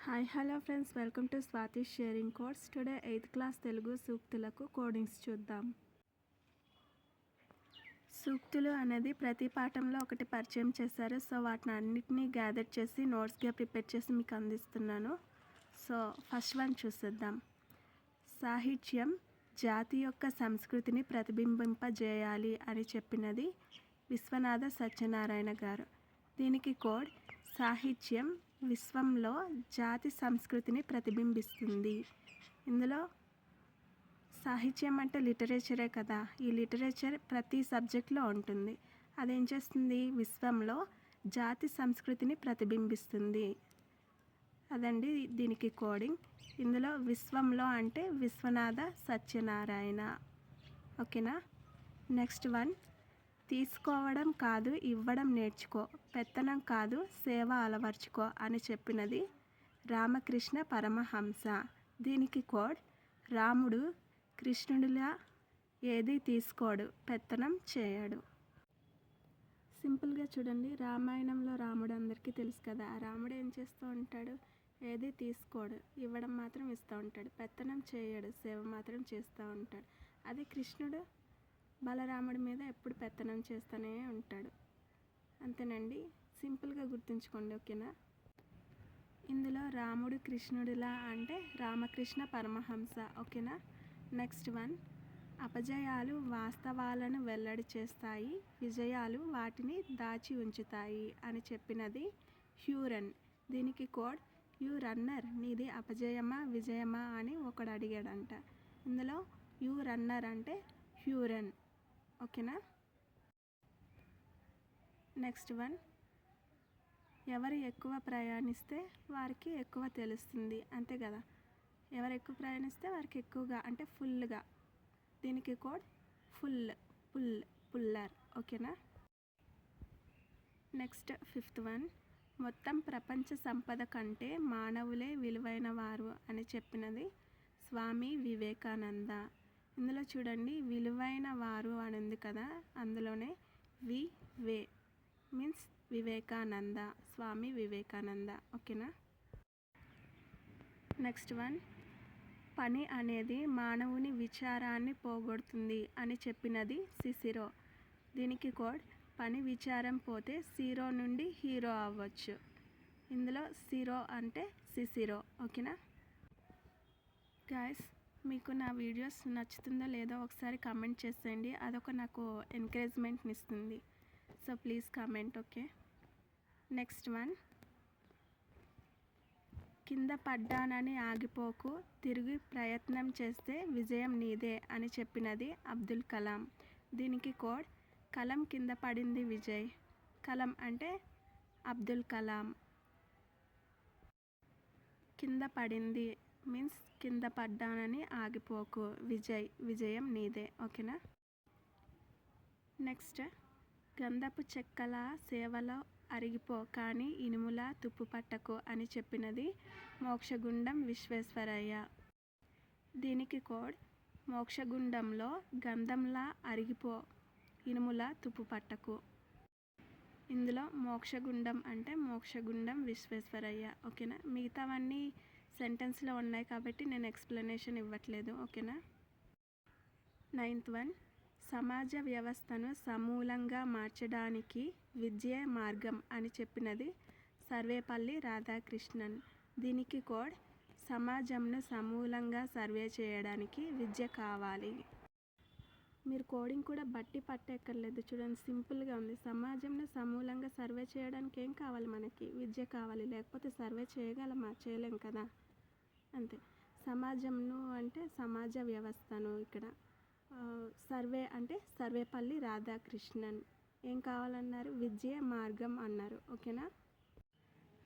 Hi hello friends, welcome to Swathi sharing codes. Today 8th class Telugu సూక్తులకు కోడింగ్స్ చూద్దాం. సూక్తులు అనేది ప్రతి పాఠంలో ఒకటి పరిచయం చేశారు. సో వాటిని అన్నిటినీ గ్యాదర్ చేసి నోట్స్గా ప్రిపేర్ చేసి మీకు అందిస్తున్నాను. సో ఫస్ట్ వన్ చూసేద్దాం. సాహిత్యం జాతి యొక్క సంస్కృతిని ప్రతిబింబింపజేయాలి అని చెప్పినది విశ్వనాథ సత్యనారాయణ గారు. దీనికి కోడ్: సాహిత్యం విశ్వంలో జాతి సంస్కృతిని ప్రతిబింబిస్తుంది. ఇందులో సాహిత్యం అంటే లిటరేచరే కదా. ఈ లిటరేచర్ ప్రతి సబ్జెక్ట్లో ఉంటుంది. అదేం చేస్తుంది? విశ్వంలో జాతి సంస్కృతిని ప్రతిబింబిస్తుంది. అదండి దీనికి కోడింగ్. ఇందులో విశ్వంలో అంటే విశ్వనాథ సత్యనారాయణ. ఓకేనా. నెక్స్ట్ వన్, తీసుకోవడం కాదు ఇవ్వడం నేర్చుకో, పెత్తనం కాదు సేవ అలవర్చుకో అని చెప్పినది రామకృష్ణ పరమహంస. దీనికి కోడ్: రాముడు కృష్ణుడిలా ఏది తీసుకోడు, పెత్తనం చేయడు. సింపుల్గా చూడండి. రామాయణంలో రాముడు అందరికీ తెలుసు కదా. రాముడు ఏం చేస్తూ ఉంటాడు? ఏది తీసుకోడు, ఇవ్వడం మాత్రం ఇస్తూ ఉంటాడు, పెత్తనం చేయడు, సేవ మాత్రం చేస్తూ ఉంటాడు. అదే కృష్ణుడు బలరాముడి మీద ఎప్పుడు పెత్తనం చేస్తూనే ఉంటాడు. అంతేనండి, సింపుల్గా గుర్తుంచుకోండి. ఓకేనా. ఇందులో రాముడు కృష్ణుడిలా అంటే రామకృష్ణ పరమహంస. ఓకేనా. నెక్స్ట్ వన్, అపజయాలు వాస్తవాలను వెల్లడి చేస్తాయి, విజయాలు వాటిని దాచి ఉంచుతాయి అని చెప్పినది హ్యూరన్. దీనికి కోడ్: యూ రన్నర్, నీది అపజయమా విజయమా అని ఒకడు అడిగాడంట. ఇందులో యూ రన్నర్ అంటే హ్యూరన్. ఓకేనా. నెక్స్ట్ వన్, ఎవరు ఎక్కువ ప్రయాణిస్తే వారికి ఎక్కువ తెలుస్తుంది. అంతే కదా. ఎవరు ఎక్కువ ప్రయాణిస్తే వారికి ఎక్కువగా అంటే ఫుల్గా. దీనికి కోడ్ పుల్లర్. ఓకేనా. నెక్స్ట్ ఫిఫ్త్ వన్, మొత్తం ప్రపంచ సంపద కంటే మానవులే విలువైన వారు అని చెప్పినది స్వామి వివేకానంద. ఇందులో చూడండి, విలువైన వారు అని ఉంది కదా, అందులోనే వే మీన్స్ వివేకానంద, స్వామి వివేకానంద. ఓకేనా. నెక్స్ట్ వన్, పని అనేది మానవుని విచారాన్ని పోగొడుతుంది అని చెప్పినది సిసిరో. దీనికి కోడ్: పని విచారం పోతే జీరో నుండి హీరో అవ్వచ్చు. ఇందులో జీరో అంటే సిసిరో. ఓకేనా. గాయస్, మీకు నా వీడియోస్ నచ్చుతుందో లేదో ఒకసారి కామెంట్ చేసేయండి. అదొక నాకు ఎంకరేజ్మెంట్ని ఇస్తుంది. So please comment. Okay. Next one, కింద పడ్డానని ఆగిపోకు, తిరిగి ప్రయత్నం చేస్తే విజయం నీదే అని చెప్పినది అబ్దుల్ కలాం. దీనికి కోడ్: కలం కింద పడింది విజయ్. కలం అంటే అబ్దుల్ కలాం. కింద పడింది మీన్స్ కింద పడ్డానని ఆగిపోకు, విజయం నీదే. ఓకేనా. నెక్స్ట్, గంధపు చెక్కల సేవలో అరిగిపో కానీ ఇనుములా తుప్పు పట్టకు అని చెప్పినది మోక్షగుండం విశ్వేశ్వరయ్య. దీనికి కోడ్: మోక్షగుండంలో గంధంలా అరిగిపో, ఇనుములా తుప్పు పట్టకు. ఇందులో మోక్షగుండం అంటే మోక్షగుండం విశ్వేశ్వరయ్య. ఓకేనా. మిగతావన్నీ సెంటెన్స్లో ఉన్నాయి కాబట్టి నేను ఎక్స్ప్లెనేషన్ ఇవ్వట్లేదు. ఓకేనా. నైన్త్ వన్, సమాజ వ్యవస్థను సమూలంగా మార్చడానికి విద్యే మార్గం అని చెప్పినది సర్వేపల్లి రాధాకృష్ణన్. దీనికి కోడ్: సమాజంను సమూలంగా సర్వే చేయడానికి విద్య కావాలి. మీరు కోడింగ్ కూడా బట్టి పట్టేక్కర్లేదు. చూడండి, సింపుల్గా ఉంది. సమాజంను సమూలంగా సర్వే చేయడానికి ఏం కావాలి? మనకి విద్య కావాలి. లేకపోతే సర్వే చేయగలమా? చేయలేం కదా. అంతే. సమాజంను అంటే సమాజ వ్యవస్థను, ఇక్కడ సర్వే అంటే సర్వేపల్లి రాధాకృష్ణన్. ఏం కావాలన్నారు? విద్యే మార్గం అన్నారు. ఓకేనా.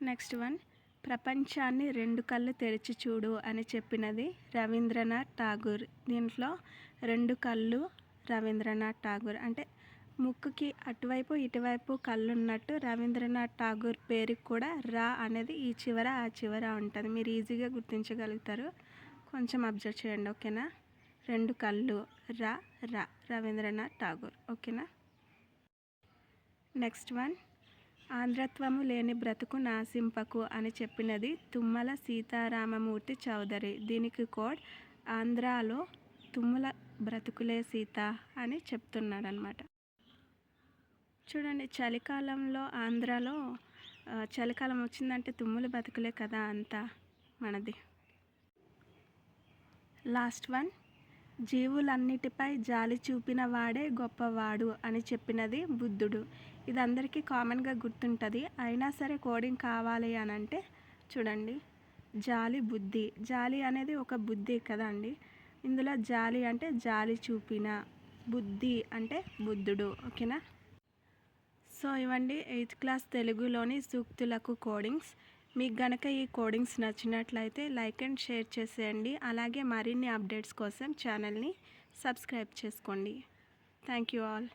నెక్స్ట్ వన్, ప్రపంచాన్ని రెండు కళ్ళు తెరిచి చూడు అని చెప్పినది రవీంద్రనాథ్ ఠాగూర్. దీంట్లో రెండు కళ్ళు రవీంద్రనాథ్ ఠాగూర్ అంటే ముక్కుకి అటువైపు ఇటువైపు కళ్ళు ఉన్నట్టు రవీంద్రనాథ్ ఠాగూర్ పేరుకి కూడా రా అనేది ఈ చివర ఆ చివర ఉంటుంది. మీరు ఈజీగా గుర్తించగలుగుతారు. కొంచెం అబ్జర్వ్ చేయండి. ఓకేనా. రెండు కళ్ళు రా రవీంద్రనాథ్ ఠాగూర్. ఓకేనా. నెక్స్ట్ వన్, ఆంధ్రత్వము లేని బ్రతుకు నాసింపకు అని చెప్పినది తుమ్మల సీతారామమూర్తి చౌదరి. దీనికి కోడ్ ఆంధ్రాలో తుమ్మల బ్రతుకులే సీత అని చెప్తున్నాడనమాట. చూడండి, చలికాలంలో ఆంధ్రాలో చలికాలం వచ్చిందంటే తుమ్ముల బతుకులే కదా అంతా మనది. లాస్ట్ వన్, జీవులన్నిటిపై జాలి చూపిన వాడే గొప్పవాడు అని చెప్పినది బుద్ధుడు. ఇది అందరికీ కామన్గా గుర్తుంటుంది. అయినా సరే కోడింగ్ కావాలి అని అంటే చూడండి, జాలి బుద్ధి. జాలి అనేది ఒక బుద్ధి కదా అండి. ఇందులో జాలి అంటే జాలి చూపిన, బుద్ధి అంటే బుద్ధుడు. ఓకేనా? సో ఇవ్వండి 8th క్లాస్ తెలుగులోని సూక్తులకు కోడింగ్స్. మీకు గనక ఈ కోడింగ్స్ నచ్చినట్లయితే లైక్ అండ్ షేర్ చేసేయండి. అలాగే మరిన్ని అప్డేట్స్ కోసం ఛానల్ని సబ్స్క్రైబ్ చేసుకోండి. Thank you all.